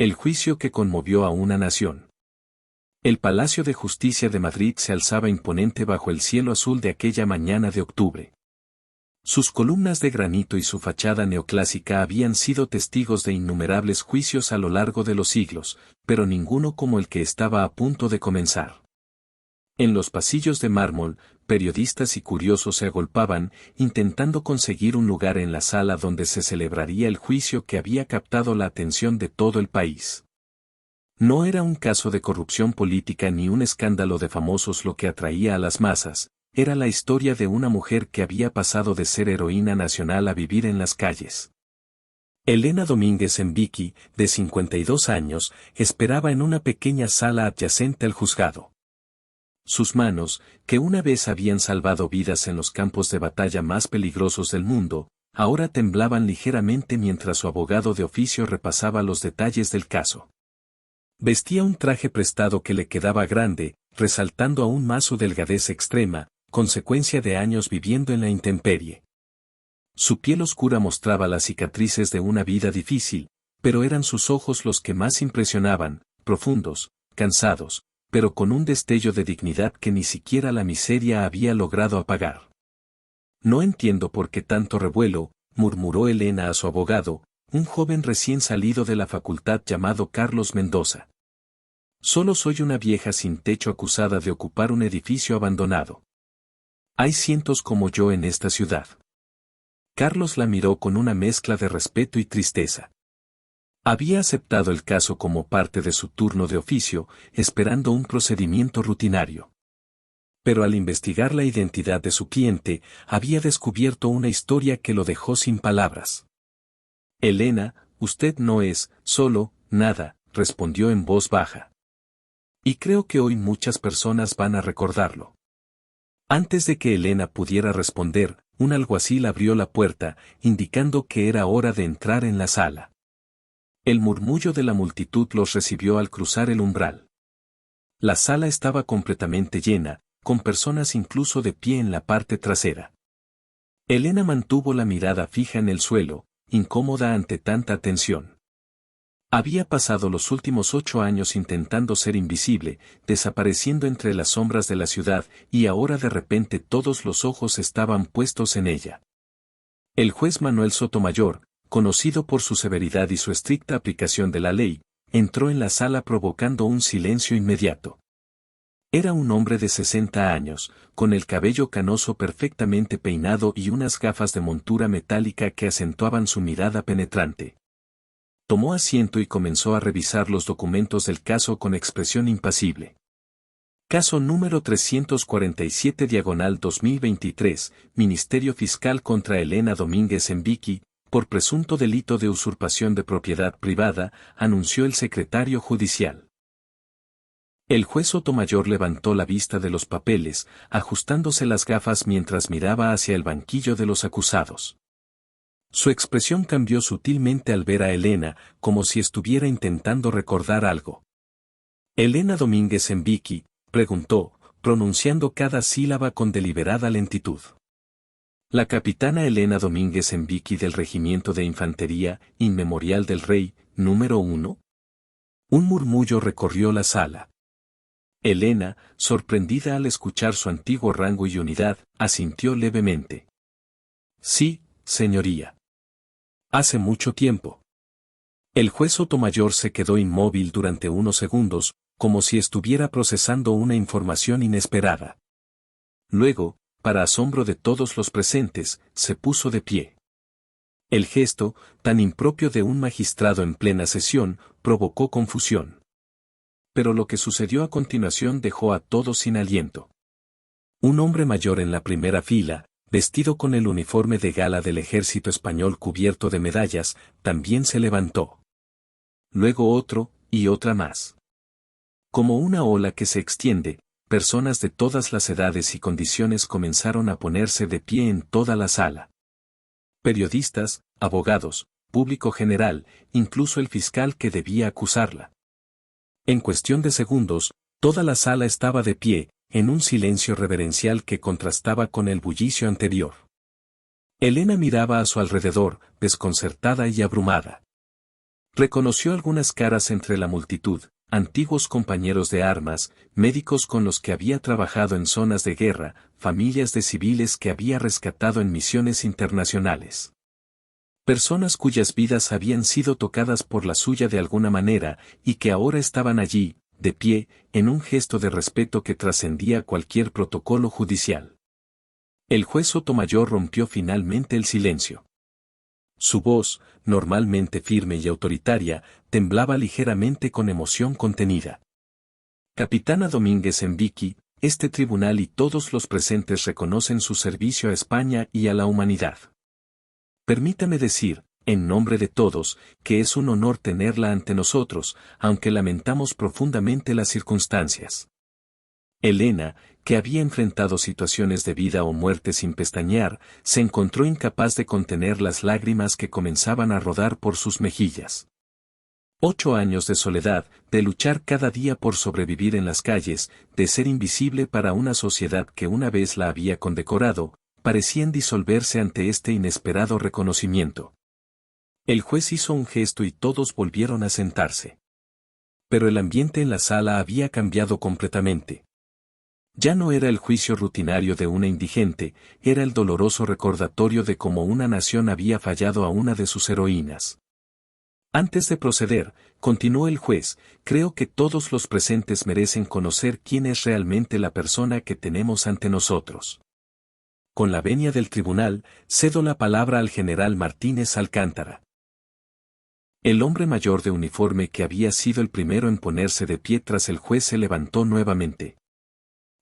El juicio que conmovió a una nación. El Palacio de Justicia de Madrid se alzaba imponente bajo el cielo azul de aquella mañana de octubre. Sus columnas de granito y su fachada neoclásica habían sido testigos de innumerables juicios a lo largo de los siglos, pero ninguno como el que estaba a punto de comenzar. En los pasillos de mármol, periodistas y curiosos se agolpaban, intentando conseguir un lugar en la sala donde se celebraría el juicio que había captado la atención de todo el país. No era un caso de corrupción política ni un escándalo de famosos lo que atraía a las masas, era la historia de una mujer que había pasado de ser heroína nacional a vivir en las calles. Elena Domínguez Embiki, de 52 años, esperaba en una pequeña sala adyacente al juzgado. Sus manos, que una vez habían salvado vidas en los campos de batalla más peligrosos del mundo, ahora temblaban ligeramente mientras su abogado de oficio repasaba los detalles del caso. Vestía un traje prestado que le quedaba grande, resaltando aún más su delgadez extrema, consecuencia de años viviendo en la intemperie. Su piel oscura mostraba las cicatrices de una vida difícil, pero eran sus ojos los que más impresionaban, profundos, cansados, pero con un destello de dignidad que ni siquiera la miseria había logrado apagar. No entiendo por qué tanto revuelo, murmuró Elena a su abogado, un joven recién salido de la facultad llamado Carlos Mendoza. Solo soy una vieja sin techo acusada de ocupar un edificio abandonado. Hay cientos como yo en esta ciudad. Carlos la miró con una mezcla de respeto y tristeza. Había aceptado el caso como parte de su turno de oficio, esperando un procedimiento rutinario. Pero al investigar la identidad de su cliente, había descubierto una historia que lo dejó sin palabras. Elena, usted no es, solo, nada, respondió en voz baja. Y creo que hoy muchas personas van a recordarlo. Antes de que Elena pudiera responder, un alguacil abrió la puerta, indicando que era hora de entrar en la sala. El murmullo de la multitud los recibió al cruzar el umbral. La sala estaba completamente llena, con personas incluso de pie en la parte trasera. Elena mantuvo la mirada fija en el suelo, incómoda ante tanta atención. Había pasado los últimos 8 años intentando ser invisible, desapareciendo entre las sombras de la ciudad, y ahora de repente todos los ojos estaban puestos en ella. El juez Manuel Sotomayor, conocido por su severidad y su estricta aplicación de la ley, entró en la sala provocando un silencio inmediato. Era un hombre de 60 años, con el cabello canoso perfectamente peinado y unas gafas de montura metálica que acentuaban su mirada penetrante. Tomó asiento y comenzó a revisar los documentos del caso con expresión impasible. Caso número 347/2023, Ministerio Fiscal contra Elena Domínguez Embiki, por presunto delito de usurpación de propiedad privada, anunció el secretario judicial. El juez Sotomayor levantó la vista de los papeles, ajustándose las gafas mientras miraba hacia el banquillo de los acusados. Su expresión cambió sutilmente al ver a Elena, como si estuviera intentando recordar algo. «¿Elena Domínguez Embiki?», preguntó, pronunciando cada sílaba con deliberada lentitud. «La capitana Elena Domínguez Embiki del Regimiento de Infantería, Inmemorial del Rey, número 1». Un murmullo recorrió la sala. Elena, sorprendida al escuchar su antiguo rango y unidad, asintió levemente. «Sí, señoría. Hace mucho tiempo». El juez Sotomayor se quedó inmóvil durante unos segundos, como si estuviera procesando una información inesperada. Luego, para asombro de todos los presentes, se puso de pie. El gesto, tan impropio de un magistrado en plena sesión, provocó confusión. Pero lo que sucedió a continuación dejó a todos sin aliento. Un hombre mayor en la primera fila, vestido con el uniforme de gala del ejército español cubierto de medallas, también se levantó. Luego otro, y otra más. Como una ola que se extiende, personas de todas las edades y condiciones comenzaron a ponerse de pie en toda la sala. Periodistas, abogados, público general, incluso el fiscal que debía acusarla. En cuestión de segundos, toda la sala estaba de pie, en un silencio reverencial que contrastaba con el bullicio anterior. Elena miraba a su alrededor, desconcertada y abrumada. Reconoció algunas caras entre la multitud, antiguos compañeros de armas, médicos con los que había trabajado en zonas de guerra, familias de civiles que había rescatado en misiones internacionales. Personas cuyas vidas habían sido tocadas por la suya de alguna manera, y que ahora estaban allí, de pie, en un gesto de respeto que trascendía cualquier protocolo judicial. El juez Sotomayor rompió finalmente el silencio. Su voz, normalmente firme y autoritaria, temblaba ligeramente con emoción contenida. Capitana Domínguez Envique, este tribunal y todos los presentes reconocen su servicio a España y a la humanidad. Permítame decir, en nombre de todos, que es un honor tenerla ante nosotros, aunque lamentamos profundamente las circunstancias. Elena, que había enfrentado situaciones de vida o muerte sin pestañear, se encontró incapaz de contener las lágrimas que comenzaban a rodar por sus mejillas. 8 años de soledad, de luchar cada día por sobrevivir en las calles, de ser invisible para una sociedad que una vez la había condecorado, parecían disolverse ante este inesperado reconocimiento. El juez hizo un gesto y todos volvieron a sentarse. Pero el ambiente en la sala había cambiado completamente. Ya no era el juicio rutinario de una indigente, era el doloroso recordatorio de cómo una nación había fallado a una de sus heroínas. Antes de proceder, continuó el juez, creo que todos los presentes merecen conocer quién es realmente la persona que tenemos ante nosotros. Con la venia del tribunal, cedo la palabra al general Martínez Alcántara. El hombre mayor de uniforme que había sido el primero en ponerse de pie tras el juez se levantó nuevamente.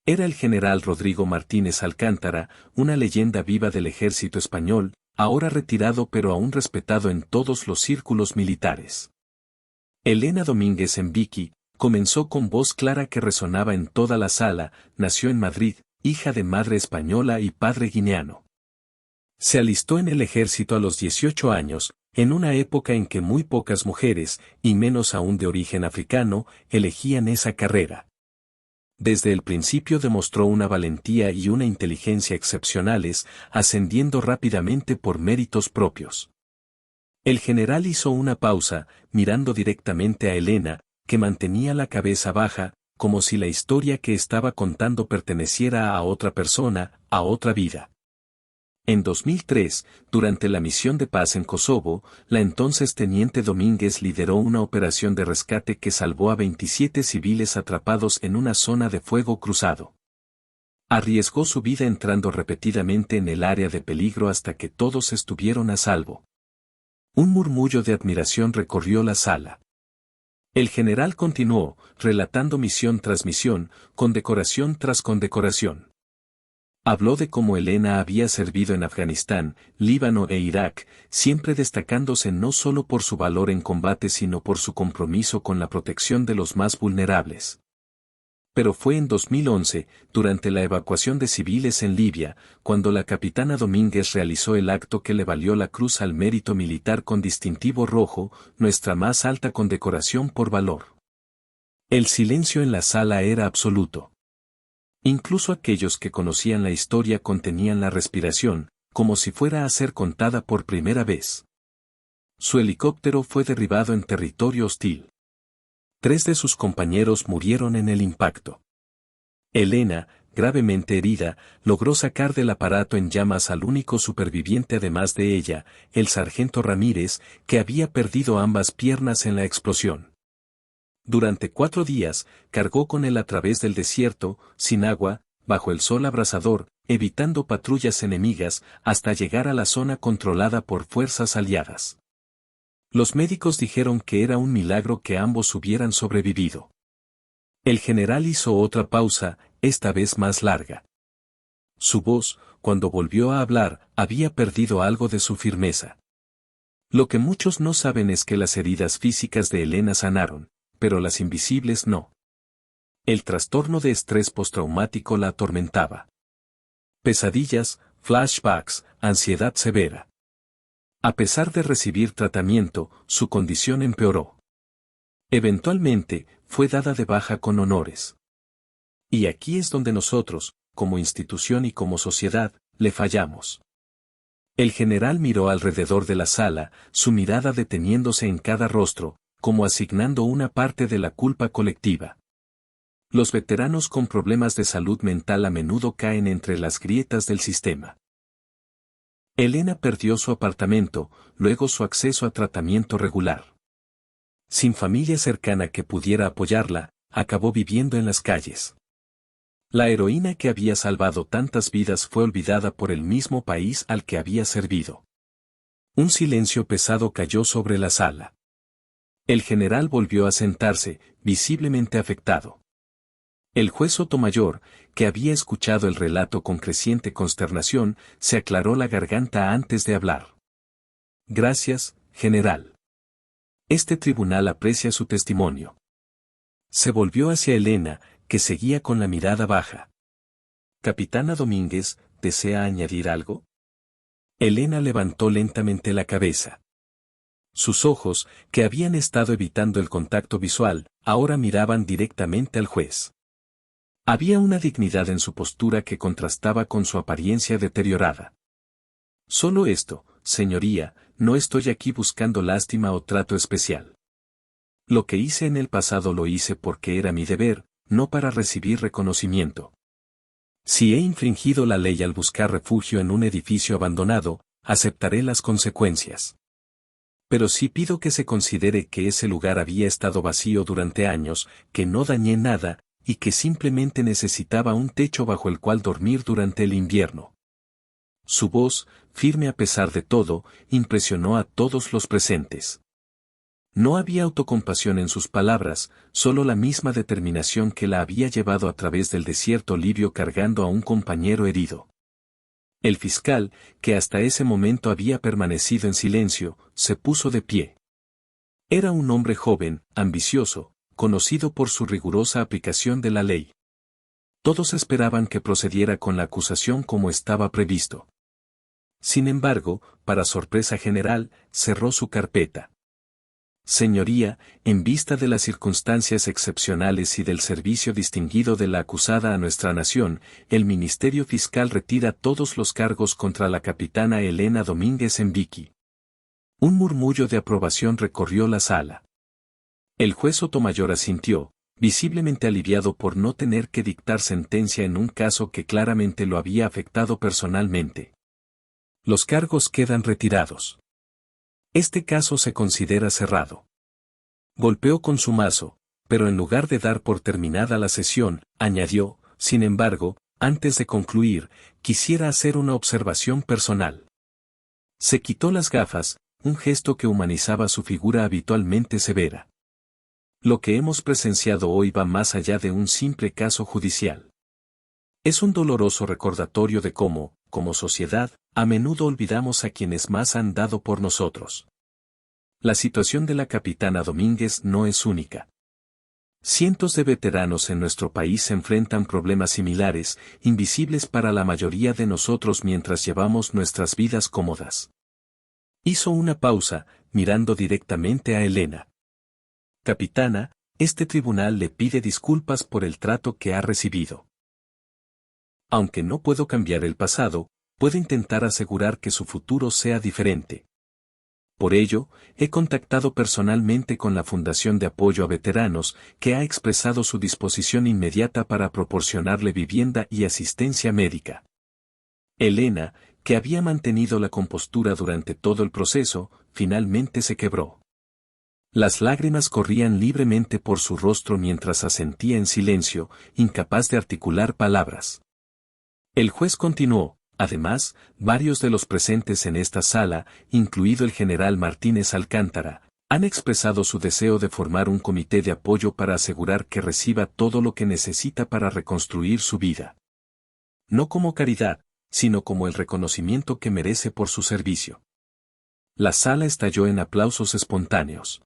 Era el general Rodrigo Martínez Alcántara, una leyenda viva del ejército español, ahora retirado pero aún respetado en todos los círculos militares. Elena Domínguez Envique, comenzó con voz clara que resonaba en toda la sala, nació en Madrid, hija de madre española y padre guineano. Se alistó en el ejército a los 18 años, en una época en que muy pocas mujeres, y menos aún de origen africano, elegían esa carrera. Desde el principio demostró una valentía y una inteligencia excepcionales, ascendiendo rápidamente por méritos propios. El general hizo una pausa, mirando directamente a Elena, que mantenía la cabeza baja, como si la historia que estaba contando perteneciera a otra persona, a otra vida. En 2003, durante la misión de paz en Kosovo, la entonces teniente Domínguez lideró una operación de rescate que salvó a 27 civiles atrapados en una zona de fuego cruzado. Arriesgó su vida entrando repetidamente en el área de peligro hasta que todos estuvieron a salvo. Un murmullo de admiración recorrió la sala. El general continuó, relatando misión tras misión, condecoración tras condecoración. Habló de cómo Elena había servido en Afganistán, Líbano e Irak, siempre destacándose no solo por su valor en combate sino por su compromiso con la protección de los más vulnerables. Pero fue en 2011, durante la evacuación de civiles en Libia, cuando la capitana Domínguez realizó el acto que le valió la Cruz al Mérito Militar con distintivo rojo, nuestra más alta condecoración por valor. El silencio en la sala era absoluto. Incluso aquellos que conocían la historia contenían la respiración, como si fuera a ser contada por primera vez. Su helicóptero fue derribado en territorio hostil. 3 de sus compañeros murieron en el impacto. Elena, gravemente herida, logró sacar del aparato en llamas al único superviviente además de ella, el sargento Ramírez, que había perdido ambas piernas en la explosión. Durante 4 días, cargó con él a través del desierto, sin agua, bajo el sol abrasador, evitando patrullas enemigas, hasta llegar a la zona controlada por fuerzas aliadas. Los médicos dijeron que era un milagro que ambos hubieran sobrevivido. El general hizo otra pausa, esta vez más larga. Su voz, cuando volvió a hablar, había perdido algo de su firmeza. Lo que muchos no saben es que las heridas físicas de Elena sanaron, pero las invisibles no. El trastorno de estrés postraumático la atormentaba. Pesadillas, flashbacks, ansiedad severa. A pesar de recibir tratamiento, su condición empeoró. Eventualmente, fue dada de baja con honores. Y aquí es donde nosotros, como institución y como sociedad, le fallamos. El general miró alrededor de la sala, su mirada deteniéndose en cada rostro, como asignando una parte de la culpa colectiva. Los veteranos con problemas de salud mental a menudo caen entre las grietas del sistema. Elena perdió su apartamento, luego su acceso a tratamiento regular. Sin familia cercana que pudiera apoyarla, acabó viviendo en las calles. La heroína que había salvado tantas vidas fue olvidada por el mismo país al que había servido. Un silencio pesado cayó sobre la sala. El general volvió a sentarse, visiblemente afectado. El juez Sotomayor, que había escuchado el relato con creciente consternación, se aclaró la garganta antes de hablar. Gracias, general. Este tribunal aprecia su testimonio. Se volvió hacia Elena, que seguía con la mirada baja. Capitana Domínguez, ¿desea añadir algo? Elena levantó lentamente la cabeza. Sus ojos, que habían estado evitando el contacto visual, ahora miraban directamente al juez. Había una dignidad en su postura que contrastaba con su apariencia deteriorada. Solo esto, señoría, no estoy aquí buscando lástima o trato especial. Lo que hice en el pasado lo hice porque era mi deber, no para recibir reconocimiento. Si he infringido la ley al buscar refugio en un edificio abandonado, aceptaré las consecuencias. Pero sí pido que se considere que ese lugar había estado vacío durante años, que no dañé nada, y que simplemente necesitaba un techo bajo el cual dormir durante el invierno. Su voz, firme a pesar de todo, impresionó a todos los presentes. No había autocompasión en sus palabras, solo la misma determinación que la había llevado a través del desierto libio cargando a un compañero herido. El fiscal, que hasta ese momento había permanecido en silencio, se puso de pie. Era un hombre joven, ambicioso, conocido por su rigurosa aplicación de la ley. Todos esperaban que procediera con la acusación como estaba previsto. Sin embargo, para sorpresa general, cerró su carpeta. Señoría, en vista de las circunstancias excepcionales y del servicio distinguido de la acusada a nuestra nación, el Ministerio Fiscal retira todos los cargos contra la capitana Elena Domínguez en Vicky. Un murmullo de aprobación recorrió la sala. El juez Sotomayor asintió, visiblemente aliviado por no tener que dictar sentencia en un caso que claramente lo había afectado personalmente. Los cargos quedan retirados. Este caso se considera cerrado. Golpeó con su mazo, pero en lugar de dar por terminada la sesión, añadió, sin embargo, antes de concluir, quisiera hacer una observación personal. Se quitó las gafas, un gesto que humanizaba su figura habitualmente severa. Lo que hemos presenciado hoy va más allá de un simple caso judicial. Es un doloroso recordatorio de cómo, como sociedad, a menudo olvidamos a quienes más han dado por nosotros. La situación de la capitana Domínguez no es única. Cientos de veteranos en nuestro país enfrentan problemas similares, invisibles para la mayoría de nosotros mientras llevamos nuestras vidas cómodas. Hizo una pausa, mirando directamente a Elena. Capitana, este tribunal le pide disculpas por el trato que ha recibido. Aunque no puedo cambiar el pasado, puedo intentar asegurar que su futuro sea diferente. Por ello, he contactado personalmente con la Fundación de Apoyo a Veteranos, que ha expresado su disposición inmediata para proporcionarle vivienda y asistencia médica. Elena, que había mantenido la compostura durante todo el proceso, finalmente se quebró. Las lágrimas corrían libremente por su rostro mientras asentía en silencio, incapaz de articular palabras. El juez continuó. Además, varios de los presentes en esta sala, incluido el general Martínez Alcántara, han expresado su deseo de formar un comité de apoyo para asegurar que reciba todo lo que necesita para reconstruir su vida. No como caridad, sino como el reconocimiento que merece por su servicio. La sala estalló en aplausos espontáneos.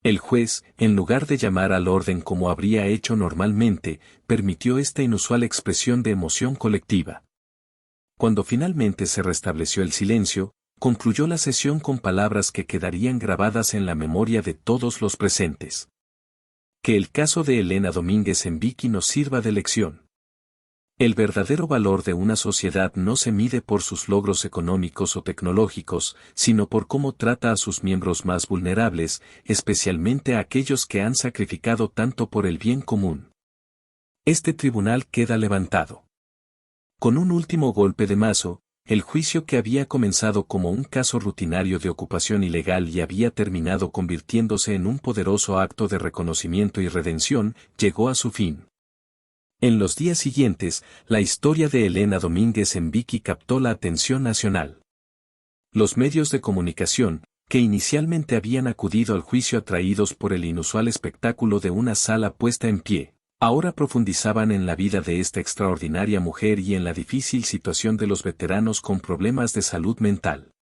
El juez, en lugar de llamar al orden como habría hecho normalmente, permitió esta inusual expresión de emoción colectiva. Cuando finalmente se restableció el silencio, concluyó la sesión con palabras que quedarían grabadas en la memoria de todos los presentes. Que el caso de Elena Domínguez en Vicky nos sirva de lección. El verdadero valor de una sociedad no se mide por sus logros económicos o tecnológicos, sino por cómo trata a sus miembros más vulnerables, especialmente a aquellos que han sacrificado tanto por el bien común. Este tribunal queda levantado. Con un último golpe de mazo, el juicio que había comenzado como un caso rutinario de ocupación ilegal y había terminado convirtiéndose en un poderoso acto de reconocimiento y redención, llegó a su fin. En los días siguientes, la historia de Elena Domínguez en Vicky captó la atención nacional. Los medios de comunicación, que inicialmente habían acudido al juicio atraídos por el inusual espectáculo de una sala puesta en pie, ahora profundizaban en la vida de esta extraordinaria mujer y en la difícil situación de los veteranos con problemas de salud mental.